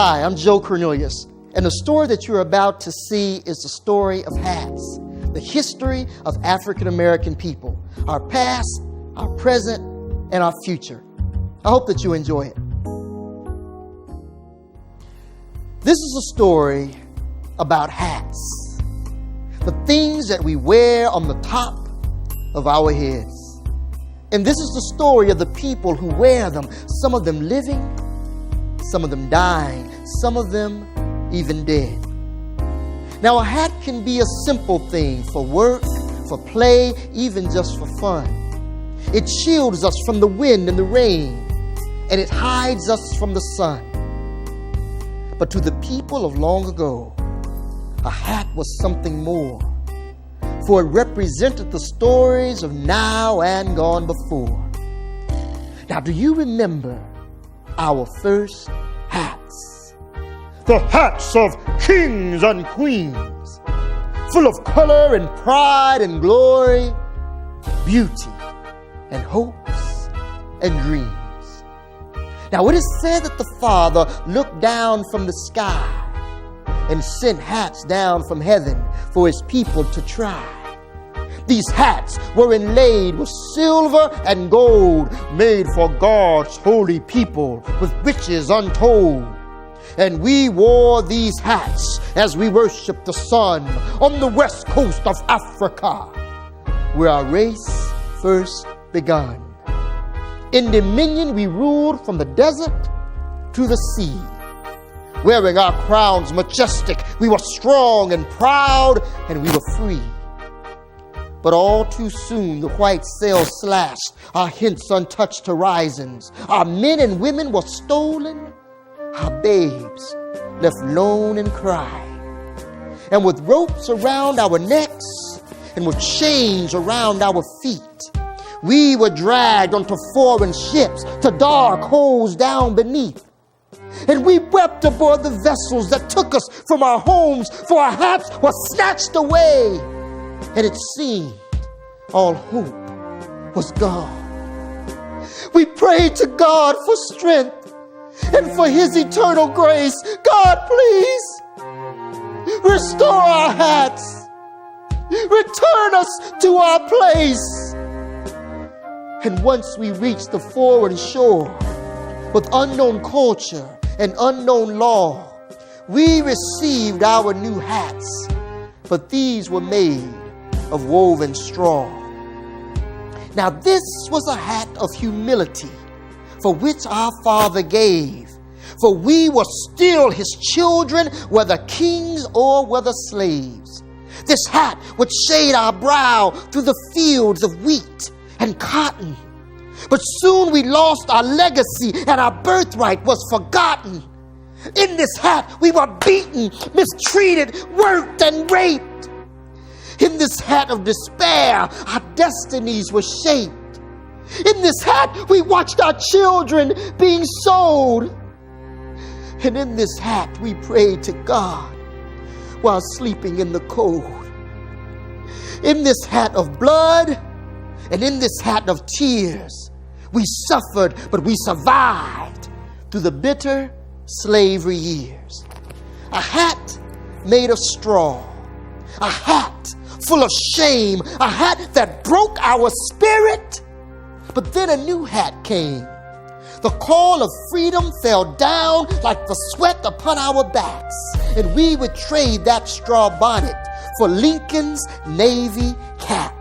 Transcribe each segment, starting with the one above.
Hi, I'm Joe Cornelius, and the story that you're about to see is the story of hats, the history of African American people, our past, our present, and our future. I hope that you enjoy it. This is a story about hats, the things that we wear on the top of our heads. And this is the story of the people who wear them, some of them living, some of them dying, some of them even dead. Now, a hat can be a simple thing for work, for play, even just for fun. It shields us from the wind and the rain, and it hides us from the sun. But to the people of long ago, a hat was something more, for it represented the stories of now and gone before. Now, do you remember our first hats? The hats of kings and queens, full of color and pride and glory, beauty and hopes and dreams. Now, it is said that the Father looked down from the sky and sent hats down from heaven for his people to try. These hats were inlaid with silver and gold, made for God's holy people with riches untold. And we wore these hats as we worshiped the sun on the west coast of Africa, where our race first begun. In dominion we ruled from the desert to the sea. Wearing our crowns majestic, we were strong and proud, and we were free. But all too soon the white sails slashed our hence untouched horizons. Our men and women were stolen, our babes left lone and cry. And with ropes around our necks and with chains around our feet, we were dragged onto foreign ships to dark holes down beneath. And we wept aboard the vessels that took us from our homes, for our hats were snatched away. And it seemed all hope was gone. We prayed to God for strength and for his eternal grace. God, please restore our hats. Return us to our place. And once we reached the foreign shore with unknown culture and unknown law, we received our new hats, but these were made of woven straw. Now this was a hat of humility, for which our Father gave, for we were still his children, whether kings or whether slaves. This hat would shade our brow through the fields of wheat and cotton. But soon we lost our legacy and our birthright was forgotten. In this hat we were beaten, mistreated, worked, and raped. In this hat of despair, our destinies were shaped. In this hat we watched our children being sold. And in this hat we prayed to God while sleeping in the cold. In this hat of blood and in this hat of tears, we suffered, but we survived through the bitter slavery years. A hat made of straw, a hat full of shame, a hat that broke our spirit. But then a new hat came. The call of freedom fell down like the sweat upon our backs, and we would trade that straw bonnet for Lincoln's navy cap.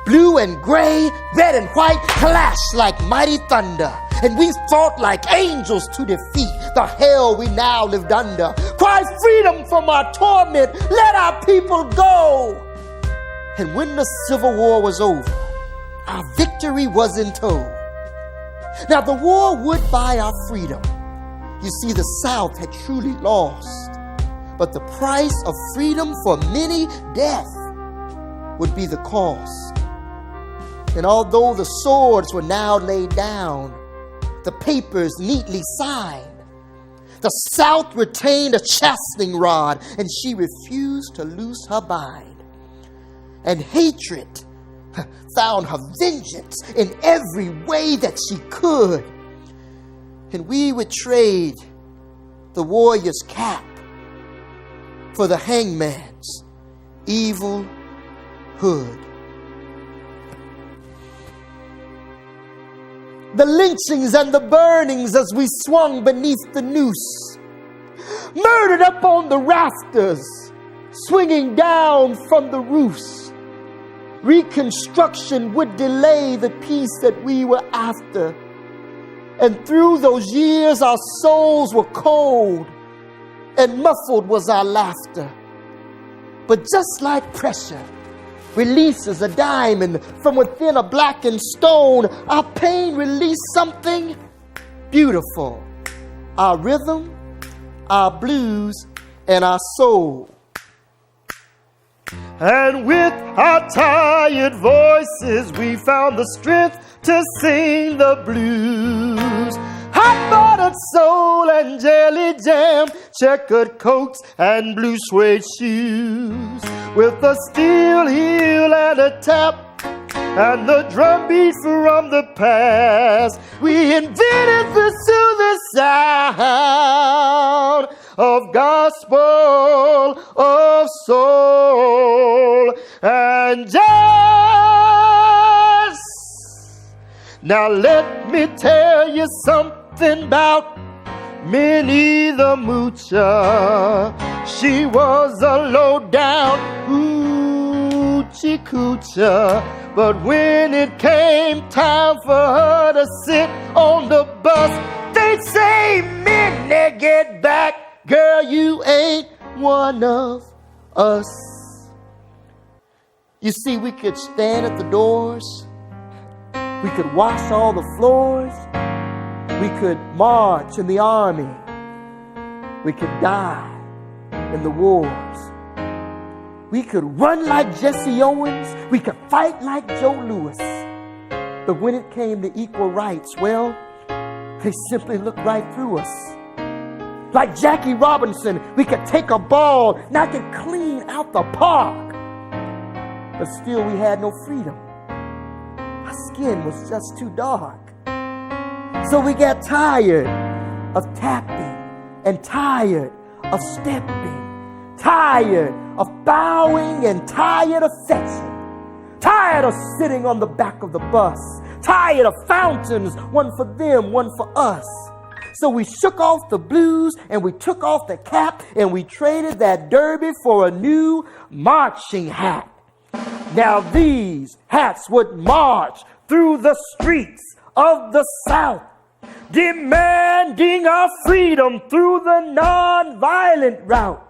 Blue and gray, red and white clashed like mighty thunder, and we fought like angels to defeat the hell we now lived under. Cry freedom from our torment, let our people go. And when the Civil War was over, our victory was in tow. Now the war would buy our freedom. You see, the South had truly lost, but the price of freedom for many, death, would be the cost. And although the swords were now laid down, the papers neatly signed, the South retained a chastening rod, and she refused to loose her bind. And hatred found her vengeance in every way that she could. And we would trade the warrior's cap for the hangman's evil hood. The lynchings and the burnings as we swung beneath the noose, murdered up on the rafters, swinging down from the roofs. Reconstruction would delay the peace that we were after. And through those years our souls were cold and muffled was our laughter. But just like pressure releases a diamond from within a blackened stone, our pain released something beautiful. Our rhythm, our blues, and our soul. And with our tired voices, we found the strength to sing the blues. Hot-buttered soul and jelly jam, checkered coats and blue suede shoes. With a steel heel and a tap and the drum beat from the past, we invented the soothing sound of gospel of soul and jazz. Now let me tell you something about Minnie the Moocher. She was a low-down hoochie coocher, but when it came time for her to sit on the bus, they'd say, "Minnie, get back, girl, you ain't one of us." You see, we could stand at the doors, we could wash all the floors, we could march in the army, we could die in the wars, we could run like Jesse Owens, we could fight like Joe Louis. But when it came to equal rights, well, they simply looked right through us. Like Jackie Robinson, we could take a ball, knock it clean out the park. But still we had no freedom. Our skin was just too dark. So we got tired of tapping and tired of stepping, tired of bowing and tired of fetching, tired of sitting on the back of the bus, tired of fountains, one for them, one for us. So we shook off the blues and we took off the cap and we traded that derby for a new marching hat. Now these hats would march through the streets of the South, demanding our freedom through the non-violent route.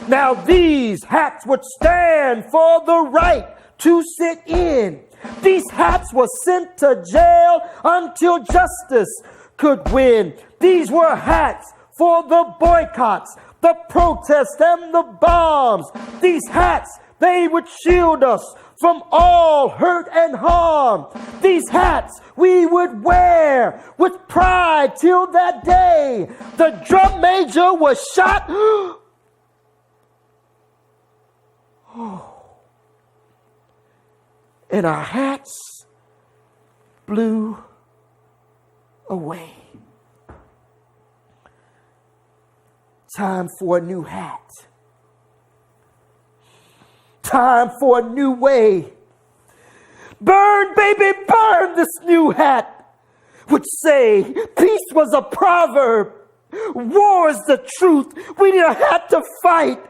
Now these hats would stand for the right to sit in. These hats were sent to jail until justice could win. These were hats for the boycotts, the protests, and the bombs. These hats, they would shield us from all hurt and harm. These hats we would wear with pride till that day the drum major was shot. And our hats blew away. Time for a new hat. Time for a new way. Burn, baby, burn, this new hat would say peace was a proverb, war is the truth. We need a hat to fight,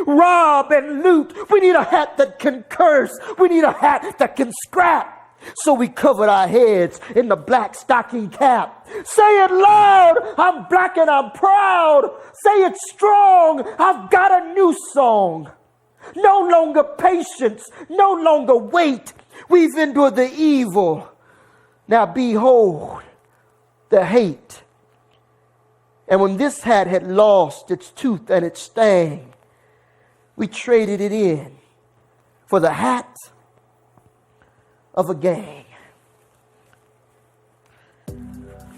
rob and loot. We need a hat that can curse. We need a hat that can scrap. So we covered our heads in the black stocking cap. Say it loud, I'm black and I'm proud. Say it strong, I've got a new song. No longer patience, no longer wait. We've endured the evil. Now behold the hate. And when this hat had lost its tooth and its sting, we traded it in for the hat of a gang.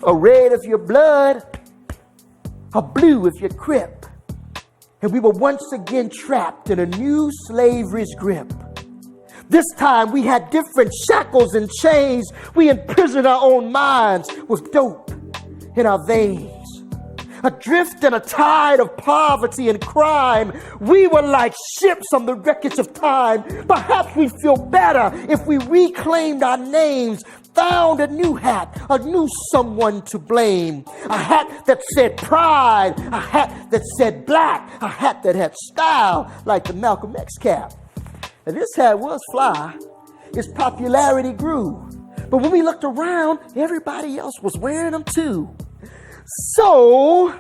A red if you're blood, a blue if you're Crip. And we were once again trapped in a new slavery's grip. This time we had different shackles and chains. We imprisoned our own minds with dope in our veins. Adrift in a tide of poverty and crime, we were like ships on the wreckage of time. Perhaps we'd feel better if we reclaimed our names, found a new hat, a new someone to blame. A hat that said pride, a hat that said black, a hat that had style like the Malcolm X cap. And this hat was fly. Its popularity grew. But when we looked around, everybody else was wearing them too. So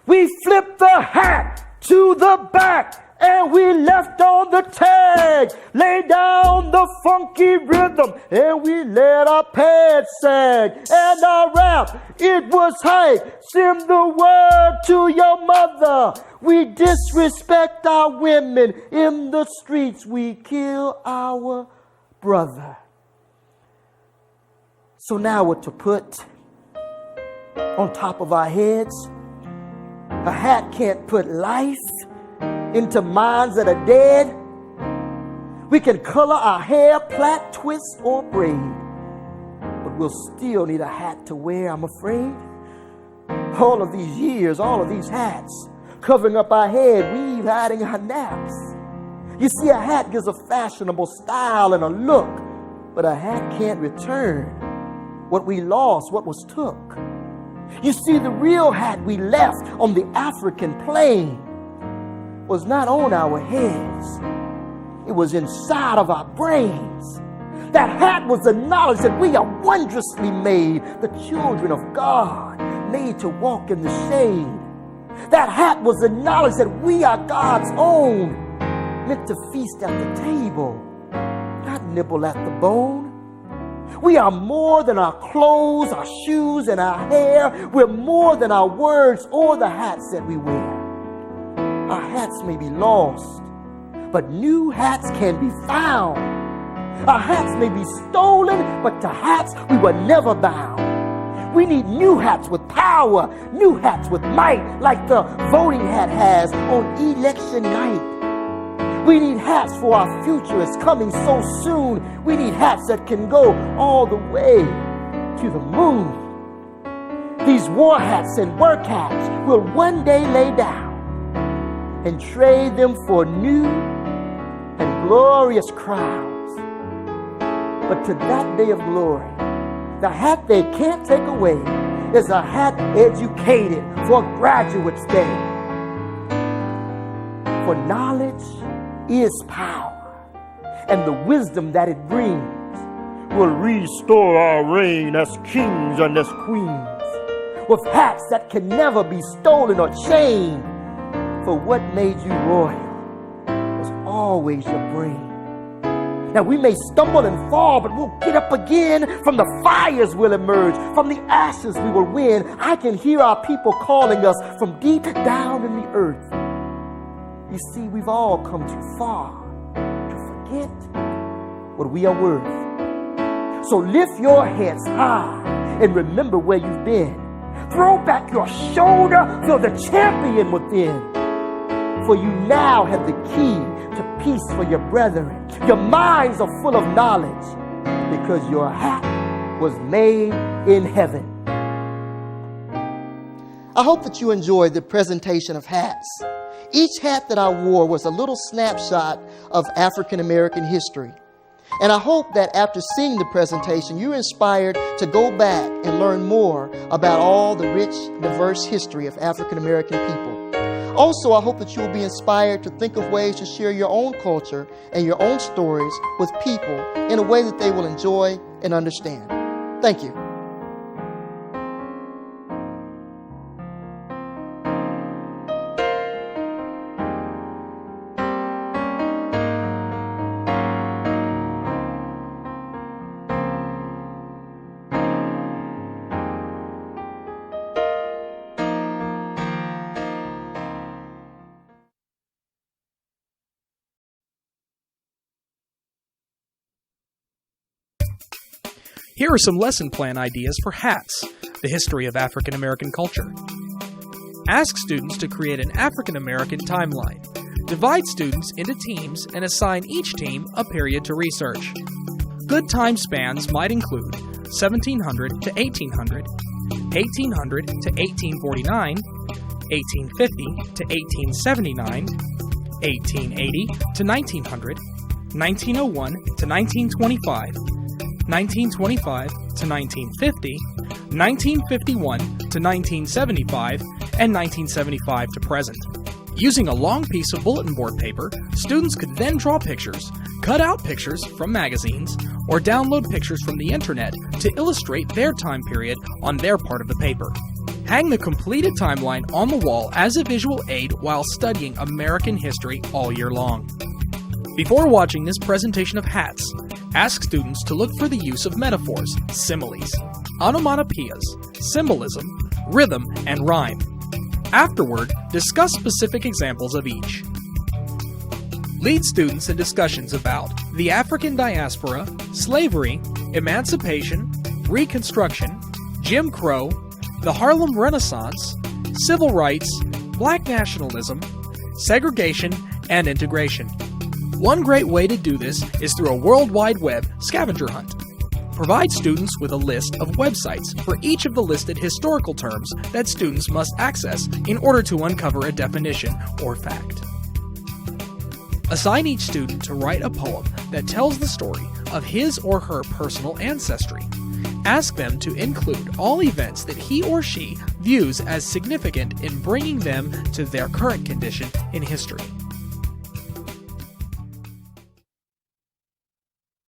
we flipped the hat to the back and we left on the tag, laid down the funky rhythm and we let our pants sag. And our rap, it was hype, send the word to your mother. We disrespect our women in the streets, we kill our brother. So now what to put on top of our heads? A hat can't put life into minds that are dead. We can color our hair, plait, twist, or braid, but we'll still need a hat to wear, I'm afraid. All of these years, all of these hats, covering up our head, weave hiding our naps. You see, a hat gives a fashionable style and a look, but a hat can't return what we lost, what was took. You see, the real hat we left on the African plain was not on our heads. It was inside of our brains. That hat was the knowledge that we are wondrously made, the children of God, made to walk in the shade. That hat was the knowledge that we are God's own, meant to feast at the table, not nibble at the bone. We are more than our clothes, our shoes, and our hair. We're more than our words or the hats that we wear. Our hats may be lost, but new hats can be found. Our hats may be stolen, but to hats we were never bound. We need new hats with power, new hats with might, like the voting hat has on election night. We need hats for our future is coming so soon. We need hats that can go all the way to the moon. These war hats and work hats will one day lay down and trade them for new and glorious crowns. But to that day of glory, the hat they can't take away is a hat educated for Graduates' Day. For knowledge is power, and the wisdom that it brings will restore our reign as kings and as queens, with hats that can never be stolen or chained. For what made you royal was always your brain. Now we may stumble and fall, but we'll get up again. From the fires we'll emerge, from the ashes we will win. I can hear our people calling us from deep down in the earth. You see, we've all come too far to forget what we are worth. So lift your heads high and remember where you've been. Throw back your shoulder, feel the champion within. For you now have the key to peace for your brethren. Your minds are full of knowledge because your hat was made in heaven. I hope that you enjoyed the presentation of hats. Each hat that I wore was a little snapshot of African American history. And I hope that after seeing the presentation, you're inspired to go back and learn more about all the rich, diverse history of African American people. Also, I hope that you will be inspired to think of ways to share your own culture and your own stories with people in a way that they will enjoy and understand. Thank you. Here are some lesson plan ideas for hats, the history of African American culture. Ask students to create an African American timeline. Divide students into teams and assign each team a period to research. Good time spans might include 1700 to 1800, 1800 to 1849, 1850 to 1879, 1880 to 1900, 1901 to 1925, 1925 to 1950, 1951 to 1975, and 1975 to present. Using a long piece of bulletin board paper, students could then draw pictures, cut out pictures from magazines, or download pictures from the internet to illustrate their time period on their part of the paper. Hang the completed timeline on the wall as a visual aid while studying American history all year long. Before watching this presentation of hats, ask students to look for the use of metaphors, similes, onomatopoeias, symbolism, rhythm, and rhyme. Afterward, discuss specific examples of each. Lead students in discussions about the African diaspora, slavery, emancipation, Reconstruction, Jim Crow, the Harlem Renaissance, civil rights, black nationalism, segregation, and integration. One great way to do this is through a World Wide Web scavenger hunt. Provide students with a list of websites for each of the listed historical terms that students must access in order to uncover a definition or fact. Assign each student to write a poem that tells the story of his or her personal ancestry. Ask them to include all events that he or she views as significant in bringing them to their current condition in history.